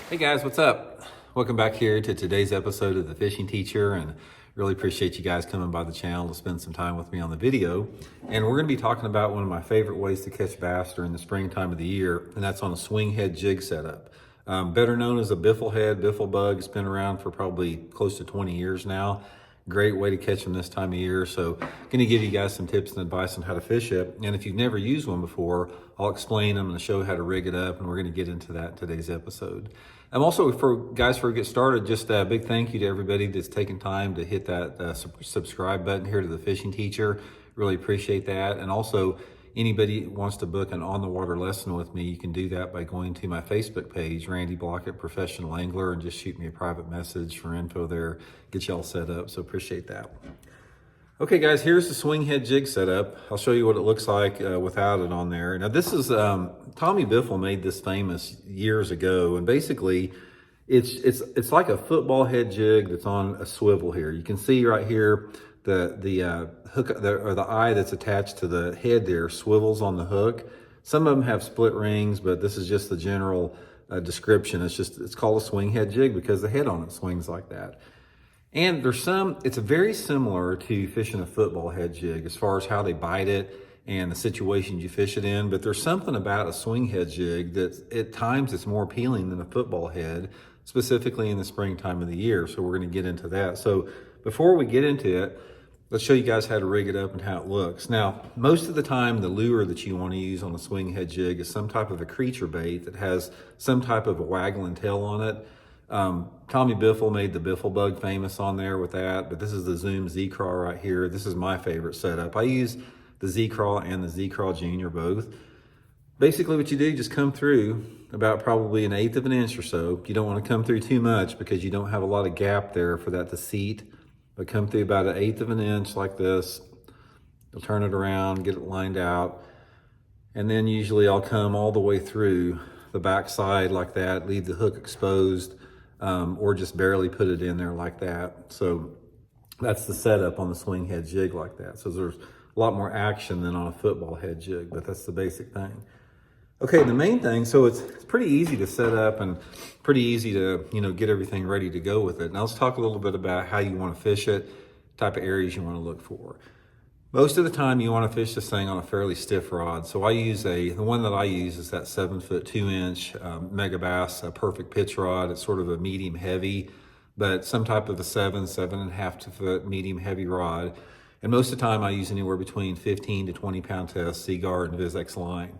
Hey guys, what's up? Welcome back here to today's episode of The Fishing Teacher, and really appreciate you guys coming by the channel to spend some time with me on the video. And we're going to be talking about one of my favorite ways to catch bass during the springtime of the year, and that's on a swinghead jig setup. Better known as a biffle head, biffle bug. It's been around for probably close to 20 years now. Great way to catch them this time of year. So I'm going to give you guys some tips and advice on how to fish it. And if you've never used one before, I'll explain them and show how to rig it up. And we're going to get into that in today's episode. I'm also, for before we get started, just a big thank you to everybody that's taken time to hit that subscribe button here to The Fishing Teacher. Really appreciate that. And also, anybody wants to book an on-the-water lesson with me, you can do that by going to my Facebook page, Randy Blockett Professional Angler, and just shoot me a private message for info there, get you all set up, so appreciate that. Okay guys, here's the swinghead jig setup. I'll show you what it looks like without it on there. Now this is, Tommy Biffle made this famous years ago, and basically it's like a football head jig that's on a swivel here. You can see right here the hook or the eye that's attached to the head there swivels on the hook. Some of them have split rings, but this is just the general description. It's called a swing head jig because the head on it swings like that. And it's very similar to fishing a football head jig as far as how they bite it and the situations you fish it in. But there's something about a swing head jig that at times it's more appealing than a football head, specifically in the springtime of the year. So we're going to get into that. So before we get into it, let's show you guys how to rig it up and how it looks. Now, most of the time, the lure that you want to use on a swing head jig is some type of a creature bait that has some type of a waggling tail on it. Tommy Biffle made the biffle bug famous on there with that, but this is the Zoom Z-Craw right here. This is my favorite setup. I use the Z-Craw and the Z-Craw Junior both. Basically what you do, just come through about probably 1/8 of an inch or so. You don't want to come through too much because you don't have a lot of gap there for that to seat, but come through about 1/8 of an inch like this. You'll turn it around, get it lined out, and then usually I'll come all the way through the back side like that, leave the hook exposed, or just barely put it in there like that. So that's the setup on the swing head jig like that. So there's a lot more action than on a football head jig, but that's the basic thing. Okay, the main thing, so it's pretty easy to set up and pretty easy to, get everything ready to go with it. Now let's talk a little bit about how you want to fish it, type of areas you want to look for. Most of the time you want to fish this thing on a fairly stiff rod. So the one that I use is that 7-foot 2-inch Megabass perfect pitch rod. It's sort of a medium heavy, but some type of a 7.5 foot medium heavy rod. And most of the time I use anywhere between 15 to 20 pound test, Seaguard and VizX line.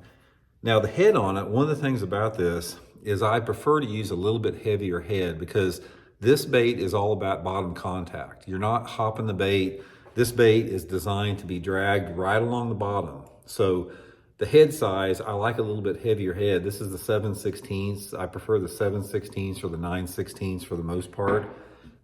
Now the head on it, one of the things about this is I prefer to use a little bit heavier head because this bait is all about bottom contact. You're not hopping the bait. This bait is designed to be dragged right along the bottom. So the head size, I like a little bit heavier head. This is the 7/16. I prefer the 7/16 or the 9/16 for the most part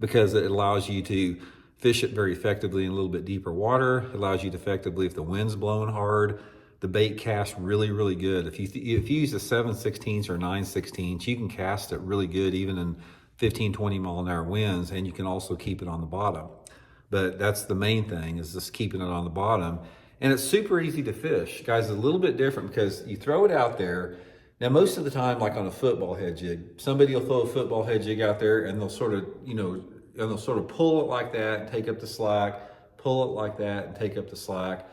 because it allows you to fish it very effectively in a little bit deeper water. It allows you to effectively, if the wind's blowing hard, the bait casts really, really good. If you use a 7/16 or 9/16, you can cast it really good even in 15, 20 mile an hour winds, and you can also keep it on the bottom. But that's the main thing, is just keeping it on the bottom. And it's super easy to fish. Guys, it's a little bit different because you throw it out there. Now, most of the time, like on a football head jig, somebody will throw a football head jig out there and they'll sort of pull it like that and take up the slack, pull it like that and take up the slack.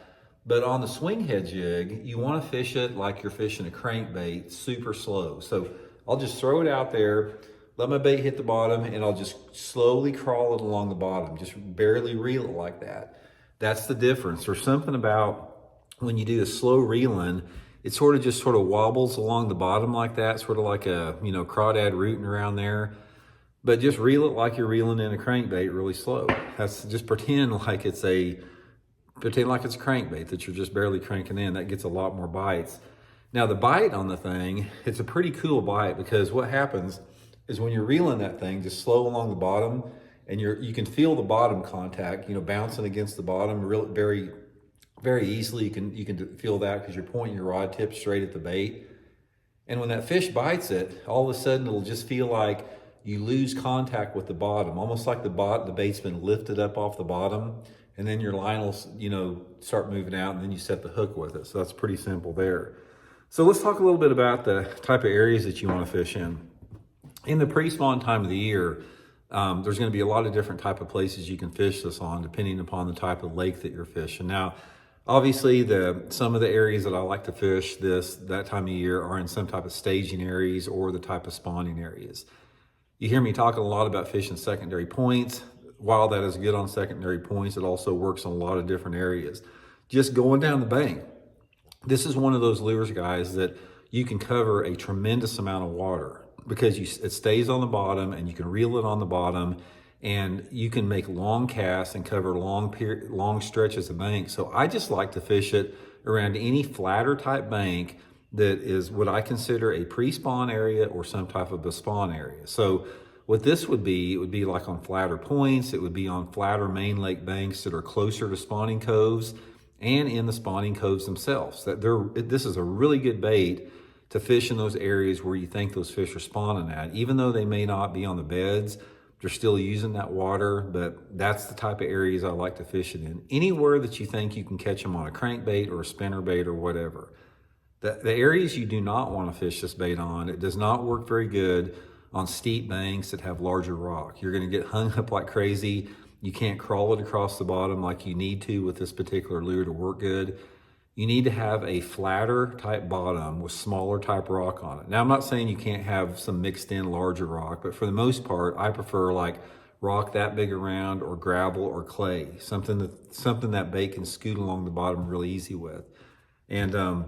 But on the swing head jig, you want to fish it like you're fishing a crankbait, super slow. So I'll just throw it out there, let my bait hit the bottom, and I'll just slowly crawl it along the bottom, just barely reel it like that. That's the difference. There's something about when you do a slow reeling, it sort of wobbles along the bottom like that, sort of like a, crawdad rooting around there. But just reel it like you're reeling in a crankbait really slow. That's just pretend like it's a crankbait that you're just barely cranking in. That gets a lot more bites. Now the bite on the thing, it's a pretty cool bite because what happens is when you're reeling that thing just slow along the bottom, and you can feel the bottom contact, bouncing against the bottom very, very easily. You can feel that because you're pointing your rod tip straight at the bait. And when that fish bites it, all of a sudden it'll just feel like you lose contact with the bottom, almost like the bait's been lifted up off the bottom, and then your line will, start moving out, and then you set the hook with it. So that's pretty simple there. So let's talk a little bit about the type of areas that you want to fish in. In the pre-spawn time of the year, there's going to be a lot of different type of places you can fish this on, depending upon the type of lake that you're fishing. Now, obviously, some of the areas that I like to fish that time of year are in some type of staging areas or the type of spawning areas. You hear me talking a lot about fishing secondary points. While that is good on secondary points, it also works on a lot of different areas. Just going down the bank, this is one of those lures, guys, that you can cover a tremendous amount of water because it stays on the bottom and you can reel it on the bottom, and you can make long casts and cover long stretches of bank. So I just like to fish it around any flatter type bank that is what I consider a pre-spawn area or some type of a spawn area. So what this would be, it would be like on flatter points, it would be on flatter main lake banks that are closer to spawning coves and in the spawning coves themselves. This is a really good bait to fish in those areas where you think those fish are spawning at. Even though they may not be on the beds, they're still using that water, but that's the type of areas I like to fish it in. Anywhere that you think you can catch them on a crankbait or a spinnerbait or whatever. The areas you do not want to fish this bait on, it does not work very good on steep banks that have larger rock. You're going to get hung up like crazy. You can't crawl it across the bottom like you need to with this particular lure to work good. You need to have a flatter type bottom with smaller type rock on it. Now, I'm not saying you can't have some mixed in larger rock, but for the most part, I prefer like rock that big around or gravel or clay, something that bait can scoot along the bottom really easy with. And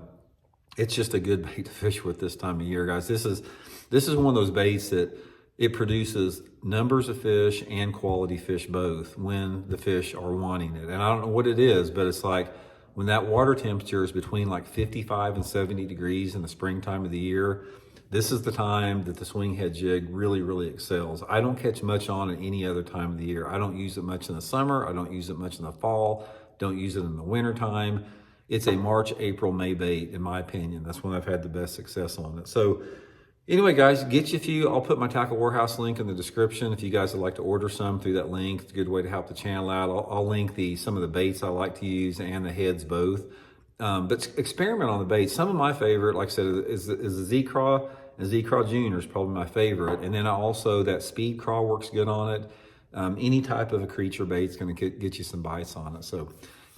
it's just a good bait to fish with this time of year, guys. This is one of those baits that it produces numbers of fish and quality fish both when the fish are wanting it. And I don't know what it is, but it's like when that water temperature is between like 55 and 70 degrees in the springtime of the year, this is the time that the swinghead jig really, really excels. I don't catch much on it any other time of the year. I don't use it much in the summer. I don't use it much in the fall. Don't use it in the winter time. It's a March, April, May bait, in my opinion. That's when I've had the best success on it. So anyway, guys, get you a few. I'll put my Tackle Warehouse link in the description if you guys would like to order some through that link. It's a good way to help the channel out. I'll link some of the baits I like to use and the heads both. But experiment on the baits. Some of my favorite, like I said, is the Z-Craw, and Z-Craw Junior is probably my favorite. And then also that Speed Craw works good on it. Any type of a creature bait is going to get you some bites on it. So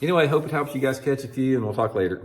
anyway, hope it helps you guys catch a few, and we'll talk later.